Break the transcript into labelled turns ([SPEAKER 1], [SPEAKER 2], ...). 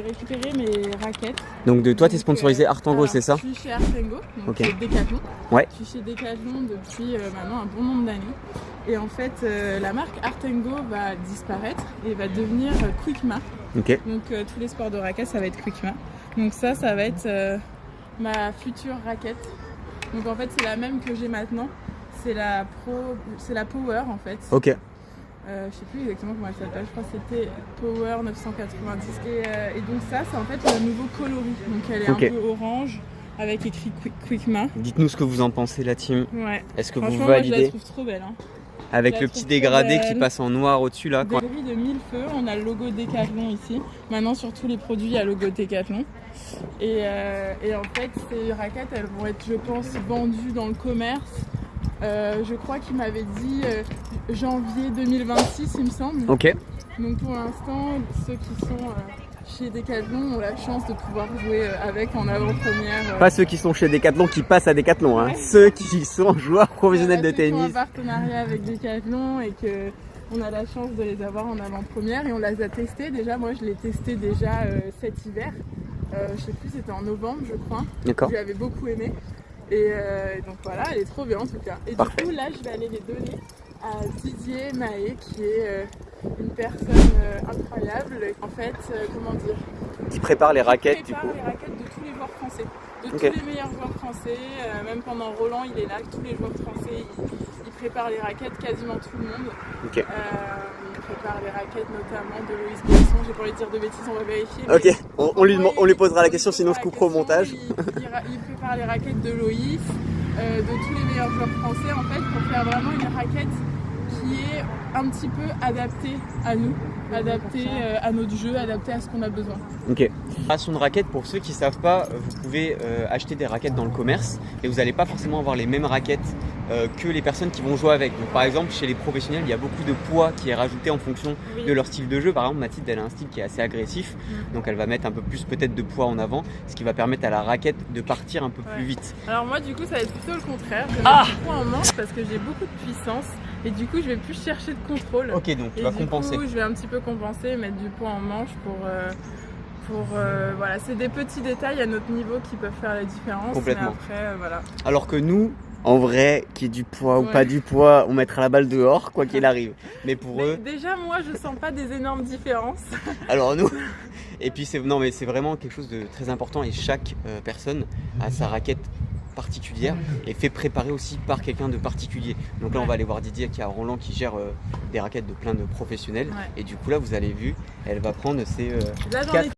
[SPEAKER 1] récupéré mes raquettes.
[SPEAKER 2] Donc toi, tu es sponsorisé Artango, c'est ça?
[SPEAKER 1] Je suis chez Artango, donc
[SPEAKER 2] Ok.
[SPEAKER 1] Decathlon.
[SPEAKER 2] Ouais.
[SPEAKER 1] Je suis chez Decathlon depuis maintenant un bon nombre d'années. Et en fait, la marque Artango va disparaître et va devenir Quickma.
[SPEAKER 2] Ok.
[SPEAKER 1] Donc tous les sports de raquettes, ça va être Quickma. Donc ça va être ma future raquette. Donc en fait, c'est la même que j'ai maintenant. C'est la Power en fait.
[SPEAKER 2] Ok.
[SPEAKER 1] Je sais plus exactement comment elle s'appelle, je crois que c'était Power 990 et donc ça c'est en fait le nouveau coloris, donc elle est
[SPEAKER 2] Ok.
[SPEAKER 1] un peu orange avec écrit Quickma.
[SPEAKER 2] Dites-nous ce que vous en pensez, la team.
[SPEAKER 1] Ouais.
[SPEAKER 2] Est-ce que vous
[SPEAKER 1] Franchement, moi je la
[SPEAKER 2] validez
[SPEAKER 1] trouve trop belle. Hein.
[SPEAKER 2] avec
[SPEAKER 1] je
[SPEAKER 2] le
[SPEAKER 1] la
[SPEAKER 2] petit
[SPEAKER 1] trouve
[SPEAKER 2] dégradé
[SPEAKER 1] trop
[SPEAKER 2] qui
[SPEAKER 1] belle.
[SPEAKER 2] passe en noir au-dessus là
[SPEAKER 1] Des grilles de 1000 feux, on a le logo Decathlon ici. Maintenant sur tous les produits il y a le logo Decathlon. Et en fait ces raquettes elles vont être je pense vendues dans le commerce. Je crois qu'il m'avait dit janvier 2026 il me semble.
[SPEAKER 2] Ok.
[SPEAKER 1] Donc pour l'instant, ceux qui sont chez Decathlon ont la chance de pouvoir jouer avec en avant-première.
[SPEAKER 2] Pas ceux qui sont chez Decathlon qui passent à Decathlon, hein.
[SPEAKER 1] Ouais.
[SPEAKER 2] Ceux qui sont joueurs professionnels de
[SPEAKER 1] ceux qui ont
[SPEAKER 2] tennis.
[SPEAKER 1] un partenariat avec Decathlon et qu'on a la chance de les avoir en avant-première et on les a testés déjà. Moi je l'ai testé déjà cet hiver. Je sais plus, c'était en novembre je crois.
[SPEAKER 2] D'accord.
[SPEAKER 1] Je l'avais beaucoup aimé. Et donc voilà, elle est trop bien en tout cas. Et
[SPEAKER 2] Parfait.
[SPEAKER 1] du coup là je vais aller les donner à Didier Mahé qui est une personne incroyable. En fait, comment dire,
[SPEAKER 2] Qui prépare les raquettes
[SPEAKER 1] il
[SPEAKER 2] du
[SPEAKER 1] prépare
[SPEAKER 2] coup.
[SPEAKER 1] les raquettes de tous les joueurs français. De
[SPEAKER 2] Ok.
[SPEAKER 1] tous les meilleurs joueurs français. Même pendant Roland, il est là. Tous les joueurs français, il prépare les raquettes, quasiment tout le monde.
[SPEAKER 2] Ok.
[SPEAKER 1] Il prépare les raquettes notamment de Loïs Boisson. J'ai pas envie de dire de bêtises, on va vérifier.
[SPEAKER 2] Ok, on lui posera la question, sinon on se coupera au montage.
[SPEAKER 1] Il prépare les raquettes de Loïs, de tous les meilleurs joueurs français en fait, pour faire vraiment une raquette qui est un petit peu adaptée à nous, adaptée à notre jeu, adaptée à ce qu'on a besoin.
[SPEAKER 2] Ok. Création de raquettes, pour ceux qui ne savent pas, vous pouvez acheter des raquettes dans le commerce et vous n'allez pas forcément avoir les mêmes raquettes que les personnes qui vont jouer avec. Donc, par exemple, chez les professionnels, il y a beaucoup de poids qui est rajouté en fonction de leur style de jeu. Par exemple, Mathilde, elle a un style qui est assez agressif, donc elle va mettre un peu plus peut-être de poids en avant, ce qui va permettre à la raquette de partir un peu plus vite.
[SPEAKER 1] Alors moi, du coup, ça va être plutôt le contraire. Je vais mettre du poids en manche parce que j'ai beaucoup de puissance et du coup, je vais plus chercher de contrôle.
[SPEAKER 2] Ok, donc tu vas compenser.
[SPEAKER 1] Du coup, je vais un petit peu compenser, mettre du poids en manche pour voilà, c'est des petits détails à notre niveau qui peuvent faire la différence.
[SPEAKER 2] Complètement.
[SPEAKER 1] Mais après, voilà.
[SPEAKER 2] Alors que nous, en vrai, qu'il y ait du poids ou pas du poids, on mettra la balle dehors, quoi qu'il arrive. Mais pour eux...
[SPEAKER 1] Déjà, moi, je sens pas des énormes différences.
[SPEAKER 2] Alors nous... Et puis, c'est vraiment quelque chose de très important et chaque personne a sa raquette particulière et fait préparer aussi par quelqu'un de particulier. Donc là, on va aller voir Didier qui est à Roland qui gère des raquettes de plein de professionnels. Et du coup, là, vous avez vu, elle va prendre ses
[SPEAKER 1] Là, j'en ai